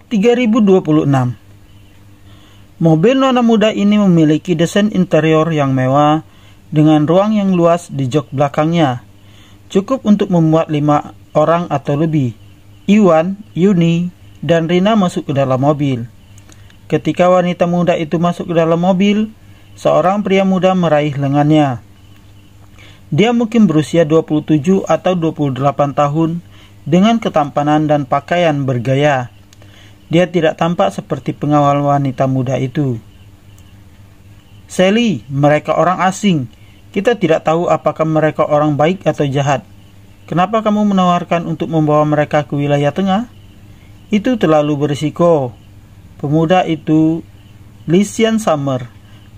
3026. Mobil nona muda ini memiliki desain interior yang mewah dengan ruang yang luas di jok belakangnya. Cukup untuk memuat 5 orang atau lebih. Iwan, Yuni, dan Rina masuk ke dalam mobil. Ketika wanita muda itu masuk ke dalam mobil, seorang pria muda meraih lengannya. Dia mungkin berusia 27 atau 28 tahun dengan ketampanan dan pakaian bergaya. Dia tidak tampak seperti pengawal wanita muda itu. "Sally, mereka orang asing. Kita tidak tahu apakah mereka orang baik atau jahat. Kenapa kamu menawarkan untuk membawa mereka ke wilayah tengah? Itu terlalu berisiko." Pemuda itu, Lysian Summer,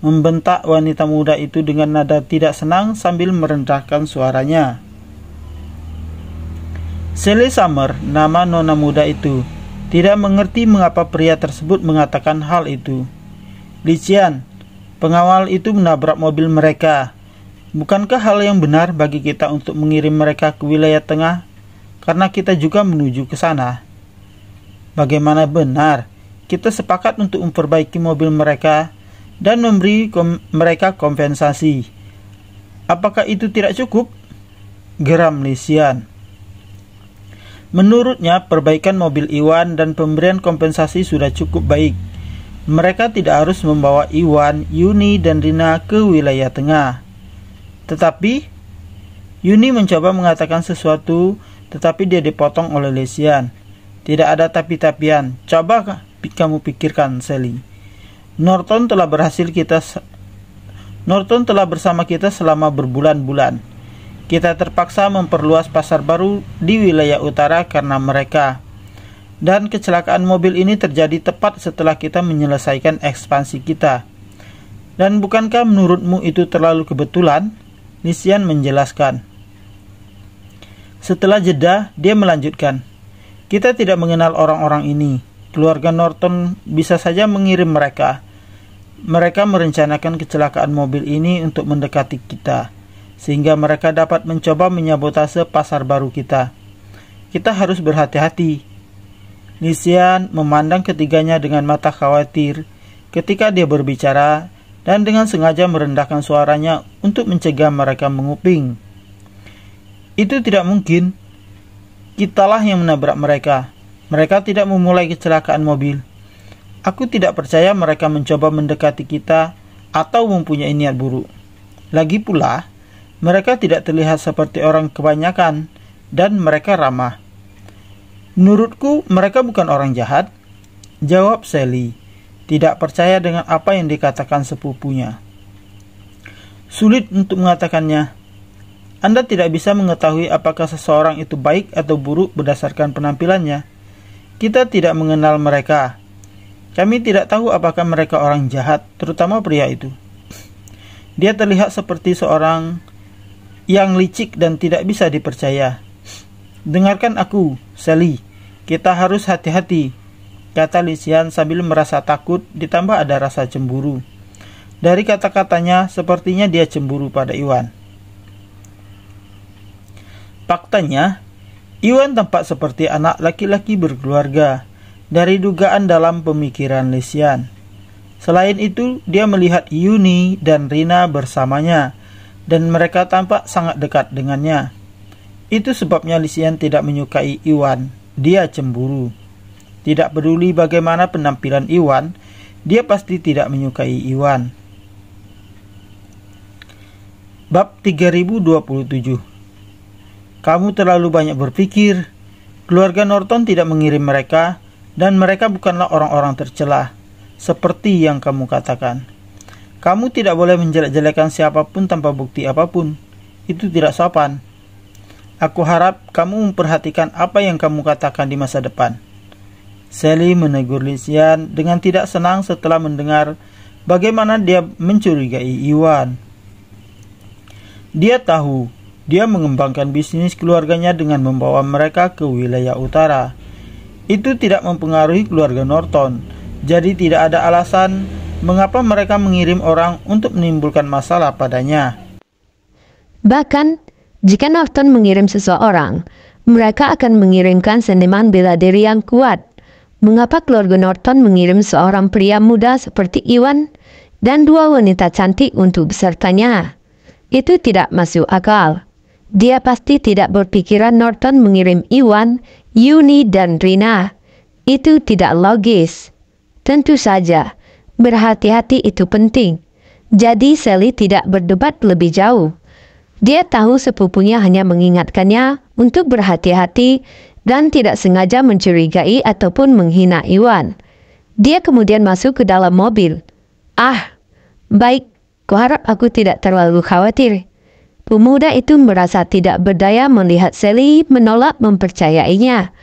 membentak wanita muda itu dengan nada tidak senang sambil merendahkan suaranya. Sally Summer, nama nona muda itu, tidak mengerti mengapa pria tersebut mengatakan hal itu. "Lysian, pengawal itu menabrak mobil mereka. Bukankah hal yang benar bagi kita untuk mengirim mereka ke wilayah tengah? Karena kita juga menuju ke sana." "Bagaimana benar? Kita sepakat untuk memperbaiki mobil mereka dan memberi mereka kompensasi. Apakah itu tidak cukup?" geram Lysian. Menurutnya, perbaikan mobil Iwan dan pemberian kompensasi sudah cukup baik. Mereka tidak harus membawa Iwan, Yuni, dan Rina ke wilayah tengah. Tetapi, Yuni mencoba mengatakan sesuatu, tetapi dia dipotong oleh Lysian. "Tidak ada tapi-tapian. Coba kamu pikirkan, Sally. Norton telah bersama kita selama berbulan-bulan. Kita terpaksa memperluas pasar baru di wilayah utara karena mereka. Dan kecelakaan mobil ini terjadi tepat setelah kita menyelesaikan ekspansi kita. Dan bukankah menurutmu itu terlalu kebetulan?" Lysian menjelaskan. Setelah jeda, dia melanjutkan, "Kita tidak mengenal orang-orang ini. Keluarga Norton bisa saja mengirim mereka. Mereka merencanakan kecelakaan mobil ini untuk mendekati kita, sehingga mereka dapat mencoba menyabotase pasar baru kita. Kita harus berhati-hati." Lysian memandang ketiganya dengan mata khawatir ketika dia berbicara dan dengan sengaja merendahkan suaranya untuk mencegah mereka menguping. "Itu tidak mungkin. Kitalah yang menabrak mereka. Mereka tidak memulai kecelakaan mobil. Aku tidak percaya mereka mencoba mendekati kita atau mempunyai niat buruk. Lagi pula, mereka tidak terlihat seperti orang kebanyakan dan mereka ramah. Menurutku, mereka bukan orang jahat," jawab Sally, tidak percaya dengan apa yang dikatakan sepupunya. "Sulit untuk mengatakannya. Anda tidak bisa mengetahui apakah seseorang itu baik atau buruk berdasarkan penampilannya. Kita tidak mengenal mereka. Kami tidak tahu apakah mereka orang jahat, terutama pria itu. Dia terlihat seperti seorang yang licik dan tidak bisa dipercaya. Dengarkan aku, Sally. Kita harus hati-hati," kata Lysian sambil merasa takut ditambah ada rasa cemburu. Dari kata-katanya, sepertinya dia cemburu pada Iwan. Faktanya, Iwan tampak seperti anak laki-laki berkeluarga dari dugaan dalam pemikiran Lysian. Selain itu, dia melihat Yuni dan Rina bersamanya, dan mereka tampak sangat dekat dengannya. Itu sebabnya Lysian tidak menyukai Iwan. Dia cemburu. Tidak peduli bagaimana penampilan Iwan, dia pasti tidak menyukai Iwan. Bab 3027. Kamu terlalu banyak berpikir. Keluarga Norton tidak mengirim mereka, dan mereka bukanlah orang-orang tercela, seperti yang kamu katakan. Kamu tidak boleh menjelek-jelekan siapapun tanpa bukti apapun. Itu tidak sopan. Aku harap kamu memperhatikan apa yang kamu katakan di masa depan." Sally menegur Lysian dengan tidak senang setelah mendengar bagaimana dia mencurigai Iwan. Dia tahu dia mengembangkan bisnis keluarganya dengan membawa mereka ke wilayah utara. Itu tidak mempengaruhi keluarga Norton, jadi tidak ada alasan mengapa mereka mengirim orang untuk menimbulkan masalah padanya. Bahkan, jika Norton mengirim seseorang, mereka akan mengirimkan seniman bela diri yang kuat. Mengapa keluarga Norton mengirim seorang pria muda seperti Iwan dan dua wanita cantik untuk besertanya? Itu tidak masuk akal. Dia pasti tidak berpikiran Norton mengirim Iwan, Yuni, dan Rina. Itu tidak logis. Tentu saja, berhati-hati itu penting. Jadi Sally tidak berdebat lebih jauh. Dia tahu sepupunya hanya mengingatkannya untuk berhati-hati dan tidak sengaja mencurigai ataupun menghina Iwan. Dia kemudian masuk ke dalam mobil. Baik, kuharap aku tidak terlalu khawatir. Pemuda itu merasa tidak berdaya melihat Sally menolak mempercayainya.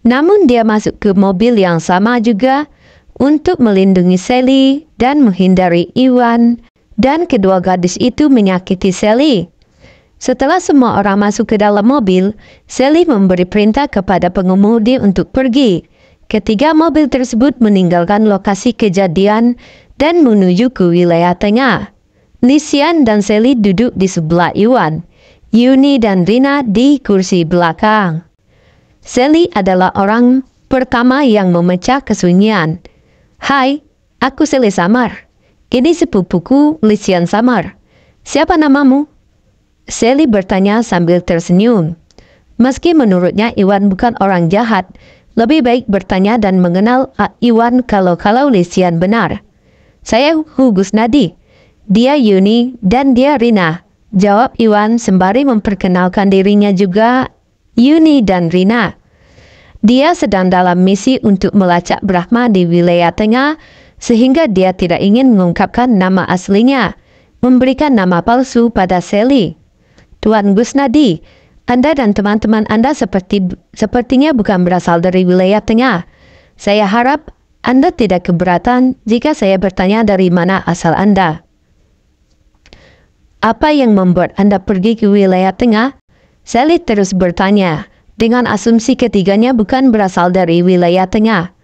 Namun dia masuk ke mobil yang sama juga untuk melindungi Sally dan menghindari Iwan, dan kedua gadis itu menyakiti Sally. Setelah semua orang masuk ke dalam mobil, Sally memberi perintah kepada pengemudi untuk pergi. Ketiga mobil tersebut meninggalkan lokasi kejadian dan menuju ke wilayah tengah. Lysian dan Sally duduk di sebelah Iwan. Yuni dan Rina di kursi belakang. Sally adalah orang pertama yang memecah kesunyian. Hai, aku Sally Samar. Ini sepupuku Lysian Samar. Siapa namamu? Sally bertanya sambil tersenyum. Meski menurutnya Iwan bukan orang jahat, lebih baik bertanya dan mengenal Iwan kalau Lysian benar. Saya Hugus Nadi. Dia Yuni dan dia Rina, jawab Iwan sembari memperkenalkan dirinya juga Yuni dan Rina. Dia sedang dalam misi untuk melacak Brahma di wilayah tengah sehingga dia tidak ingin mengungkapkan nama aslinya, memberikan nama palsu pada Sally. Tuan Gusnadi, Anda dan teman-teman Anda sepertinya bukan berasal dari wilayah tengah. Saya harap Anda tidak keberatan jika saya bertanya dari mana asal Anda. Apa yang membuat Anda pergi ke wilayah tengah? Sally terus bertanya, dengan asumsi ketiganya bukan berasal dari wilayah tengah.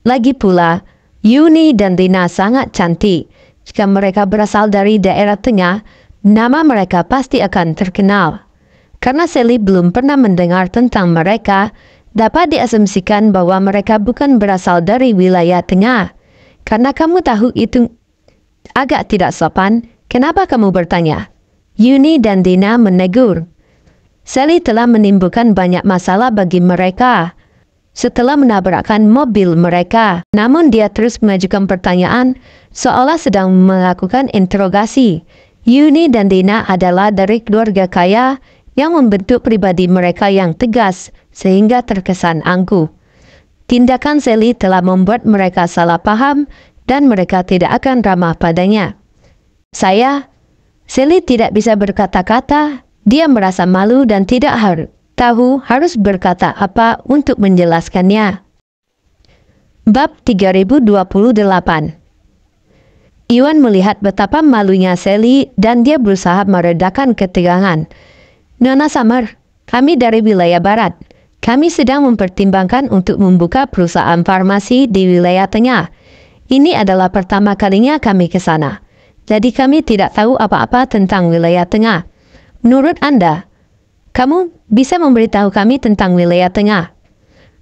Lagi pula, Yuni dan Rina sangat cantik. Jika mereka berasal dari daerah tengah, nama mereka pasti akan terkenal. Karena Sally belum pernah mendengar tentang mereka, dapat diasumsikan bahwa mereka bukan berasal dari wilayah tengah. Karena kamu tahu itu agak tidak sopan, kenapa kamu bertanya? Yuni dan Rina menegur. Sally telah menimbulkan banyak masalah bagi mereka setelah menabrakkan mobil mereka. Namun dia terus mengajukan pertanyaan seolah sedang melakukan interogasi. Yuni dan Rina adalah dari keluarga kaya yang membentuk pribadi mereka yang tegas sehingga terkesan angkuh. Tindakan Sally telah membuat mereka salah paham dan mereka tidak akan ramah padanya. Sally tidak bisa berkata-kata. Dia merasa malu dan tidak tahu harus berkata apa untuk menjelaskannya. Bab 3028. Iwan melihat betapa malunya Sally dan dia berusaha meredakan ketegangan. Nona Samar, kami dari wilayah barat. Kami sedang mempertimbangkan untuk membuka perusahaan farmasi di wilayah tengah. Ini adalah pertama kalinya kami ke sana. Jadi kami tidak tahu apa-apa tentang wilayah tengah. Menurut Anda, kamu bisa memberitahu kami tentang wilayah tengah?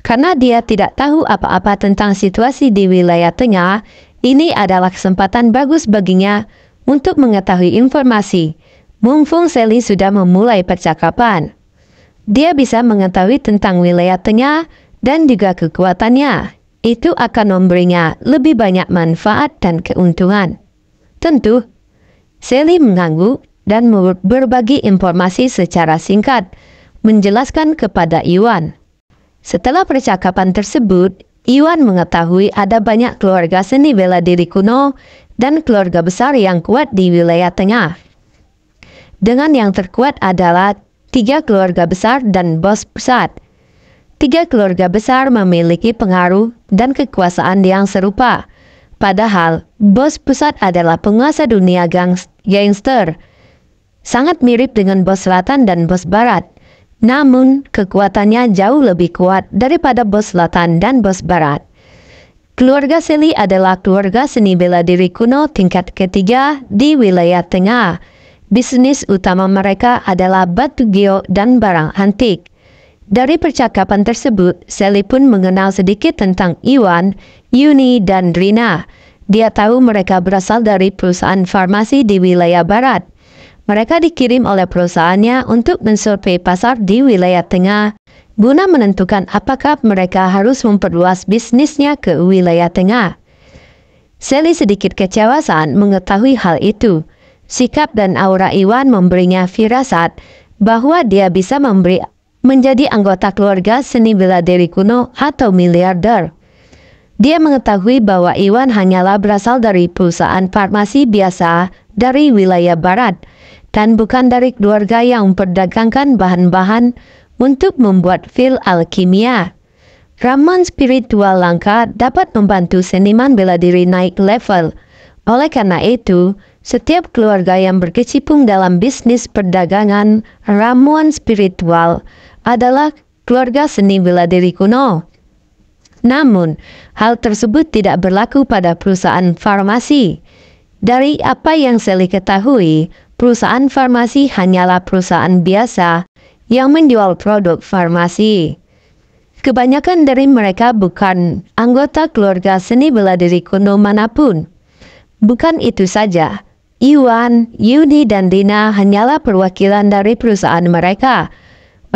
Karena dia tidak tahu apa-apa tentang situasi di wilayah tengah, ini adalah kesempatan bagus baginya untuk mengetahui informasi. Mumpung Sally sudah memulai percakapan. Dia bisa mengetahui tentang wilayah tengah dan juga kekuatannya. Itu akan memberinya lebih banyak manfaat dan keuntungan. Tentu, Sally mengangguk dan berbagi informasi secara singkat, menjelaskan kepada Iwan. Setelah percakapan tersebut, Iwan mengetahui ada banyak keluarga seni bela diri kuno dan keluarga besar yang kuat di wilayah tengah. Dengan yang terkuat adalah 3 keluarga besar dan bos pusat. 3 keluarga besar memiliki pengaruh dan kekuasaan yang serupa. Padahal, bos pusat adalah penguasa dunia gangster. Sangat mirip dengan bos selatan dan bos barat. Namun, kekuatannya jauh lebih kuat daripada bos selatan dan bos barat. Keluarga Sally adalah keluarga seni bela diri kuno tingkat ketiga di wilayah tengah. Bisnis utama mereka adalah batu giok dan barang antik. Dari percakapan tersebut, Sally pun mengenal sedikit tentang Iwan, Yuni, dan Rina. Dia tahu mereka berasal dari perusahaan farmasi di wilayah barat. Mereka dikirim oleh perusahaannya untuk mensurvei pasar di wilayah tengah, guna menentukan apakah mereka harus memperluas bisnisnya ke wilayah tengah. Sally sedikit kecewa saat mengetahui hal itu. Sikap dan aura Iwan memberinya firasat bahwa dia bisa menjadi anggota keluarga seni bela diri kuno atau miliarder. Dia mengetahui bahwa Iwan hanyalah berasal dari perusahaan farmasi biasa dari wilayah barat dan bukan dari keluarga yang memperdagangkan bahan-bahan untuk membuat pil alkimia. Ramuan spiritual langka dapat membantu seniman bela diri naik level. Oleh karena itu, setiap keluarga yang berkecimpung dalam bisnis perdagangan ramuan spiritual adalah keluarga seni bela diri kuno. Namun, hal tersebut tidak berlaku pada perusahaan farmasi. Dari apa yang Sally ketahui, perusahaan farmasi hanyalah perusahaan biasa yang menjual produk farmasi. Kebanyakan dari mereka bukan anggota keluarga seni bela diri kuno manapun. Bukan itu saja, Iwan, Yuni, dan Rina hanyalah perwakilan dari perusahaan mereka.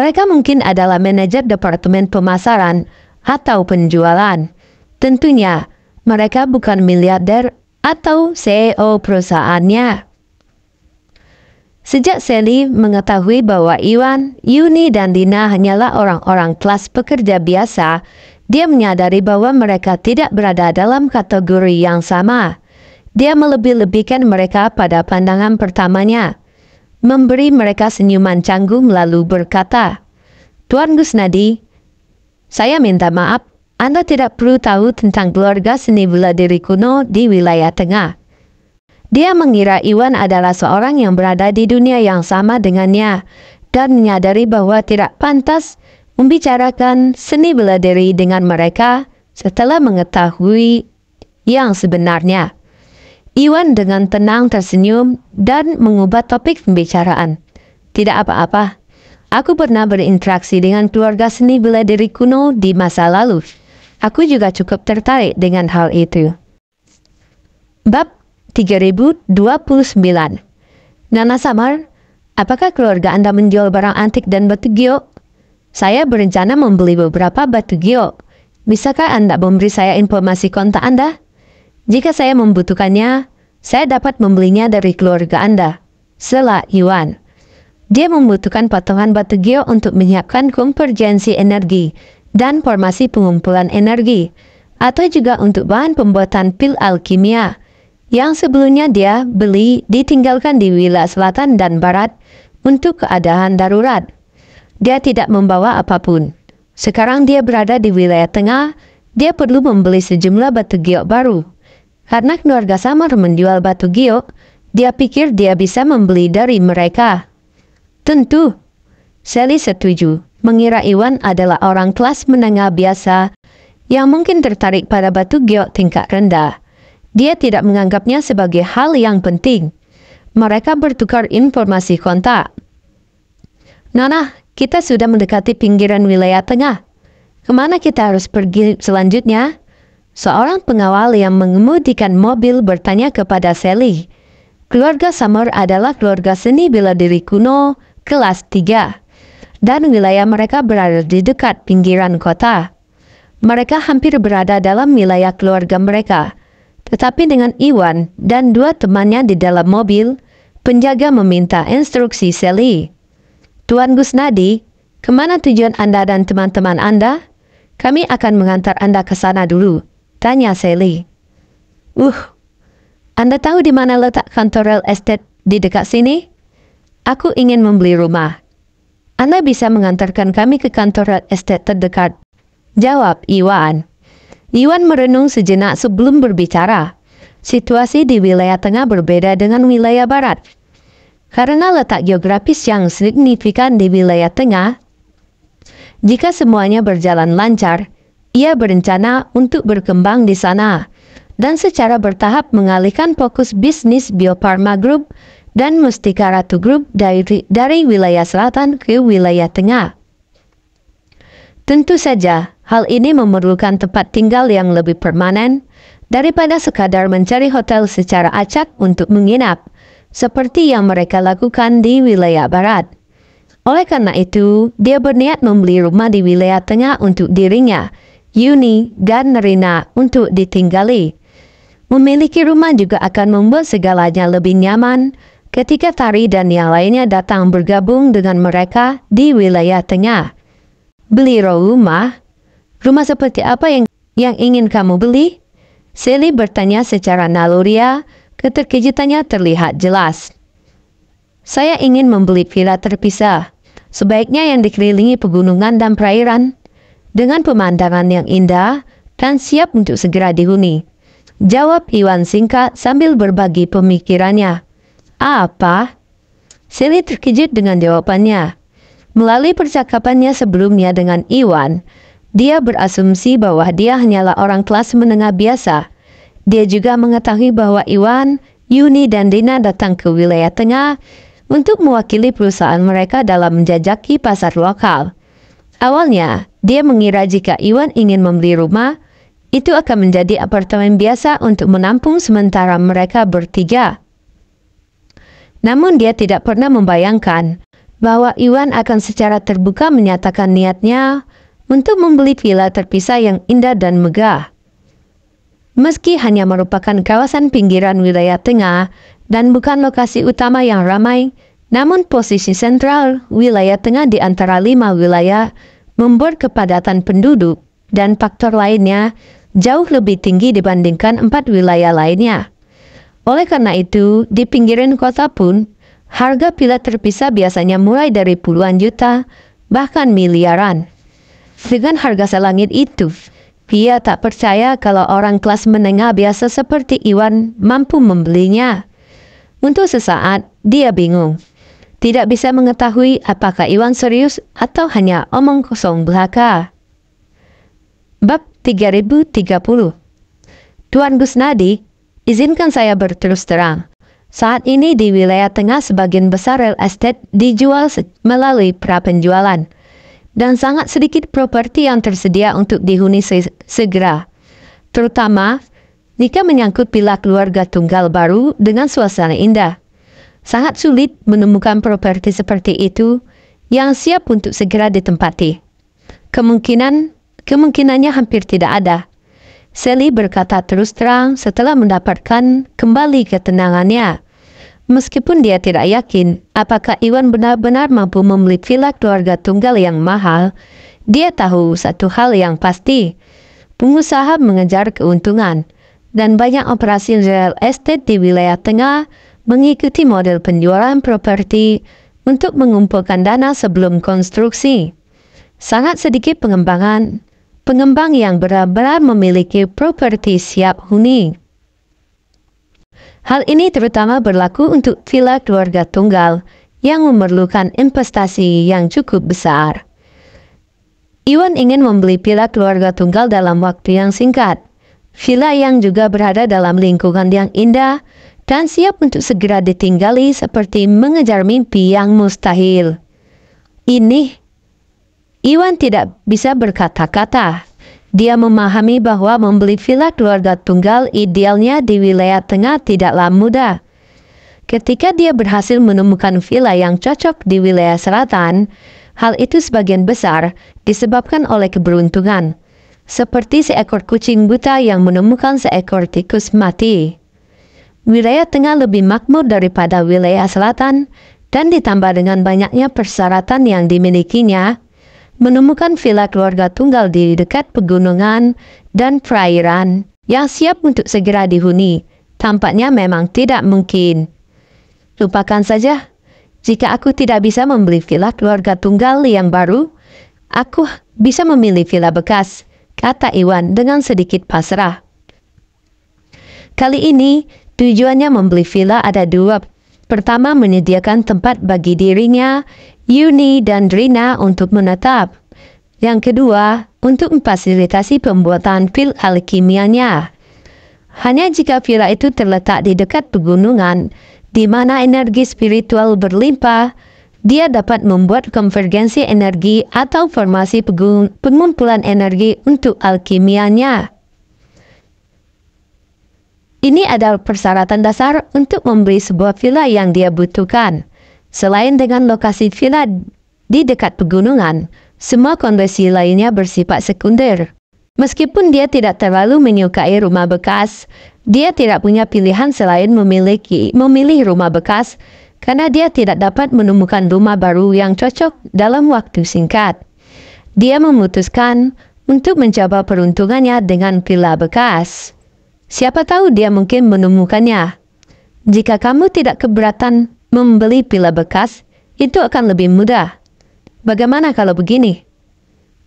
Mereka mungkin adalah manajer departemen pemasaran atau penjualan. Tentunya, mereka bukan miliarder atau CEO perusahaannya. Sejak Sally mengetahui bahwa Iwan, Yuni, dan Rina hanyalah orang-orang kelas pekerja biasa, dia menyadari bahwa mereka tidak berada dalam kategori yang sama. Dia melebih-lebihkan mereka pada pandangan pertamanya, memberi mereka senyuman canggung lalu berkata, "Tuan Gusnadi, saya minta maaf, Anda tidak perlu tahu tentang keluarga seni bela diri kuno di wilayah tengah." Dia mengira Iwan adalah seorang yang berada di dunia yang sama dengannya dan menyadari bahwa tidak pantas membicarakan seni bela diri dengan mereka setelah mengetahui yang sebenarnya. Iwan dengan tenang tersenyum dan mengubah topik pembicaraan. "Tidak apa-apa. Aku pernah berinteraksi dengan keluarga seni bela diri kuno di masa lalu. Aku juga cukup tertarik dengan hal itu." Bab 3029. Nana Samar, apakah keluarga Anda menjual barang antik dan batu giok? Saya berencana membeli beberapa batu giok. Bisakah Anda memberi saya informasi kontak Anda? Jika saya membutuhkannya, saya dapat membelinya dari keluarga Anda. Sela Iwan. Dia membutuhkan potongan batu giok untuk menyiapkan konvergensi energi dan formasi pengumpulan energi, atau juga untuk bahan pembuatan pil alkimia, yang sebelumnya dia beli ditinggalkan di wilayah selatan dan barat untuk keadaan darurat. Dia tidak membawa apapun. Sekarang dia berada di wilayah tengah, dia perlu membeli sejumlah batu giok baru. Karena keluarga Samar menjual batu giok, dia pikir dia bisa membeli dari mereka. Tentu, Sally setuju, mengira Iwan adalah orang kelas menengah biasa yang mungkin tertarik pada batu giok tingkat rendah. Dia tidak menganggapnya sebagai hal yang penting. Mereka bertukar informasi kontak. "Nana, kita sudah mendekati pinggiran wilayah tengah. Kemana kita harus pergi selanjutnya?" Seorang pengawal yang mengemudikan mobil bertanya kepada Sally. Keluarga Samar adalah keluarga seni bela diri kuno kelas 3, dan wilayah mereka berada di dekat pinggiran kota. Mereka hampir berada dalam wilayah keluarga mereka. Tetapi dengan Iwan dan dua temannya di dalam mobil, penjaga meminta instruksi Sally. "Tuan Gusnadi, kemana tujuan Anda dan teman-teman Anda? Kami akan mengantar Anda ke sana dulu," tanya Sally. Anda tahu di mana letak kantor real estate di dekat sini? Aku ingin membeli rumah. Anda bisa mengantarkan kami ke kantor real estate terdekat, jawab Iwan. Iwan merenung sejenak sebelum berbicara. Situasi di wilayah tengah berbeda dengan wilayah barat. Karena letak geografis yang signifikan di wilayah tengah, jika semuanya berjalan lancar, ia berencana untuk berkembang di sana dan secara bertahap mengalihkan fokus bisnis Bio Farma Group dan Mustika Ratu Group dari wilayah selatan ke wilayah tengah. Tentu saja, hal ini memerlukan tempat tinggal yang lebih permanen daripada sekadar mencari hotel secara acak untuk menginap, seperti yang mereka lakukan di wilayah barat. Oleh karena itu, dia berniat membeli rumah di wilayah tengah untuk dirinya, Yuni, dan Rina untuk ditinggali. Memiliki rumah juga akan membuat segalanya lebih nyaman ketika Tari dan yang lainnya datang bergabung dengan mereka di wilayah tengah. Beli rumah? Rumah seperti apa yang ingin kamu beli? Sally bertanya secara naluriah, keterkejutannya terlihat jelas. Saya ingin membeli villa terpisah, sebaiknya yang dikelilingi pegunungan dan perairan, dengan pemandangan yang indah dan siap untuk segera dihuni. Jawab Iwan singkat sambil berbagi pemikirannya. Apa? Sally terkejut dengan jawabannya. Melalui percakapannya sebelumnya dengan Iwan, dia berasumsi bahwa dia hanyalah orang kelas menengah biasa. Dia juga mengetahui bahwa Iwan, Yuni, dan Rina datang ke wilayah tengah untuk mewakili perusahaan mereka dalam menjajaki pasar lokal. Awalnya, dia mengira jika Iwan ingin membeli rumah, itu akan menjadi apartemen biasa untuk menampung sementara mereka bertiga. Namun dia tidak pernah membayangkan bahwa Iwan akan secara terbuka menyatakan niatnya untuk membeli villa terpisah yang indah dan megah. Meski hanya merupakan kawasan pinggiran wilayah tengah dan bukan lokasi utama yang ramai, namun posisi sentral wilayah tengah di antara 5 wilayah membuat kepadatan penduduk dan faktor lainnya jauh lebih tinggi dibandingkan 4 wilayah lainnya. Oleh karena itu, di pinggiran kota pun, harga villa terpisah biasanya mulai dari puluhan juta, bahkan miliaran. Dengan harga selangit itu, dia tak percaya kalau orang kelas menengah biasa seperti Iwan mampu membelinya. Untuk sesaat, dia bingung. Tidak bisa mengetahui apakah Iwan serius atau hanya omong kosong belaka. Bab 3030. Tuan Gusnadi, izinkan saya berterus terang. Saat ini di wilayah tengah sebagian besar real estate dijual melalui prapenjualan, dan sangat sedikit properti yang tersedia untuk dihuni segera. Terutama jika menyangkut villa keluarga tunggal baru dengan suasana indah. Sangat sulit menemukan properti seperti itu yang siap untuk segera ditempati. Kemungkinannya hampir tidak ada. Sally berkata terus terang setelah mendapatkan kembali ketenangannya. Meskipun dia tidak yakin apakah Iwan benar-benar mampu membeli villa keluarga tunggal yang mahal, dia tahu satu hal yang pasti. Pengusaha mengejar keuntungan, dan banyak operasi real estate di wilayah tengah mengikuti model penjualan properti untuk mengumpulkan dana sebelum konstruksi. Sangat sedikit pengembang yang benar-benar memiliki properti siap huni. Hal ini terutama berlaku untuk villa keluarga tunggal yang memerlukan investasi yang cukup besar. Iwan ingin membeli villa keluarga tunggal dalam waktu yang singkat. Villa yang juga berada dalam lingkungan yang indah dan siap untuk segera ditinggali seperti mengejar mimpi yang mustahil. Iwan tidak bisa berkata-kata. Dia memahami bahwa membeli villa keluarga tunggal idealnya di wilayah tengah tidaklah mudah. Ketika dia berhasil menemukan villa yang cocok di wilayah selatan, hal itu sebagian besar disebabkan oleh keberuntungan. Seperti seekor kucing buta yang menemukan seekor tikus mati. Wilayah tengah lebih makmur daripada wilayah selatan, dan ditambah dengan banyaknya persyaratan yang dimilikinya, menemukan villa keluarga tunggal di dekat pegunungan dan perairan yang siap untuk segera dihuni tampaknya memang tidak mungkin. Lupakan saja, jika aku tidak bisa membeli villa keluarga tunggal yang baru, aku bisa memilih villa bekas, kata Iwan dengan sedikit pasrah. Kali ini, tujuannya membeli villa ada 2. Pertama, menyediakan tempat bagi dirinya, Yuni, dan Rina untuk menetap. Yang kedua, untuk memfasilitasi pembuatan pil alkimianya. Hanya jika villa itu terletak di dekat pegunungan, di mana energi spiritual berlimpah, dia dapat membuat konvergensi energi atau formasi pengumpulan energi untuk alkimianya. Ini adalah persyaratan dasar untuk membeli sebuah villa yang dia butuhkan. Selain dengan lokasi villa di dekat pegunungan, semua kondisi lainnya bersifat sekunder. Meskipun dia tidak terlalu menyukai rumah bekas, dia tidak punya pilihan selain memilih rumah bekas karena dia tidak dapat menemukan rumah baru yang cocok dalam waktu singkat. Dia memutuskan untuk mencoba peruntungannya dengan villa bekas. Siapa tahu dia mungkin menemukannya. Jika kamu tidak keberatan membeli villa bekas, itu akan lebih mudah. Bagaimana kalau begini?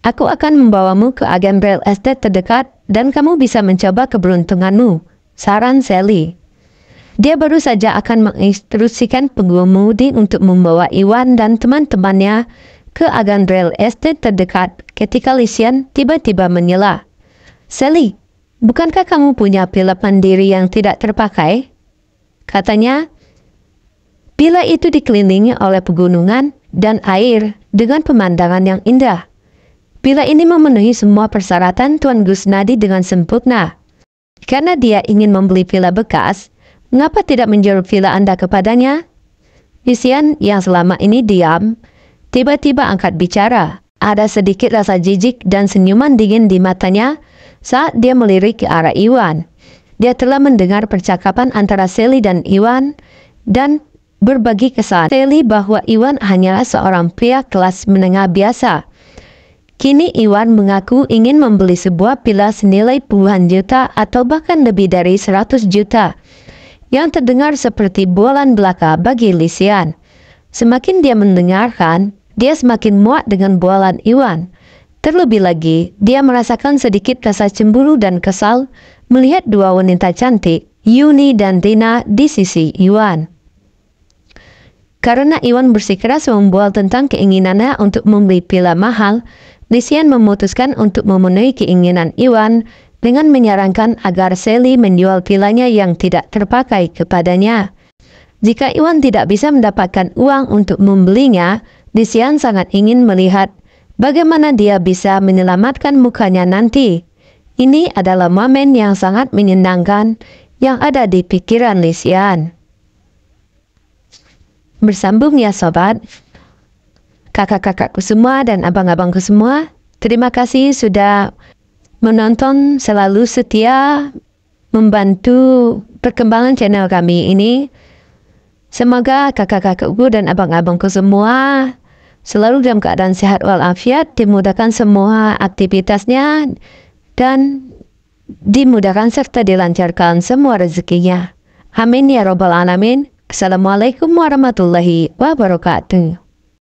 Aku akan membawamu ke agen real estate terdekat dan kamu bisa mencoba keberuntunganmu, saran Sally. Dia baru saja akan menginstruksikan pengemudi untuk membawa Iwan dan teman-temannya ke agen real estate terdekat ketika Lisian tiba-tiba menyela. Sally, bukankah kamu punya villa mandiri yang tidak terpakai? Katanya, villa itu dikelilingi oleh pegunungan dan air dengan pemandangan yang indah. Villa ini memenuhi semua persyaratan Tuan Gusnadi dengan sempurna. Karena dia ingin membeli villa bekas, mengapa tidak menjual villa Anda kepadanya? Lisian yang selama ini diam, tiba-tiba angkat bicara. Ada sedikit rasa jijik dan senyuman dingin di matanya saat dia melirik ke arah Iwan. Dia telah mendengar percakapan antara Sally dan Iwan dan berbagi kesan Sally bahwa Iwan hanyalah seorang pria kelas menengah biasa. Kini Iwan mengaku ingin membeli sebuah villa senilai puluhan juta atau bahkan lebih dari 100 juta. Yang terdengar seperti bualan belaka bagi Lisian. Semakin dia mendengarkan, dia semakin muak dengan bualan Iwan. Terlebih lagi, dia merasakan sedikit rasa cemburu dan kesal melihat dua wanita cantik, Yuni dan Rina, di sisi Iwan. Karena Iwan bersikeras membual tentang keinginannya untuk membeli villa mahal, Lisian memutuskan untuk memenuhi keinginan Iwan dengan menyarankan agar Sally menjual villanya yang tidak terpakai kepadanya. Jika Iwan tidak bisa mendapatkan uang untuk membelinya, Lisian sangat ingin melihat bagaimana dia bisa menyelamatkan mukanya nanti. Ini adalah momen yang sangat menyenangkan yang ada di pikiran Lisian. Bersambung ya sobat. Kakak-kakakku semua dan abang-abangku semua, terima kasih sudah menonton, selalu setia membantu perkembangan channel kami ini. Semoga kakak-kakakku dan abang-abangku semua selalu dalam keadaan sehat walafiat, dimudahkan semua aktivitasnya, dan dimudahkan serta dilancarkan semua rezekinya. Amin ya robbal alamin. Assalamualaikum warahmatullahi wabarakatuh.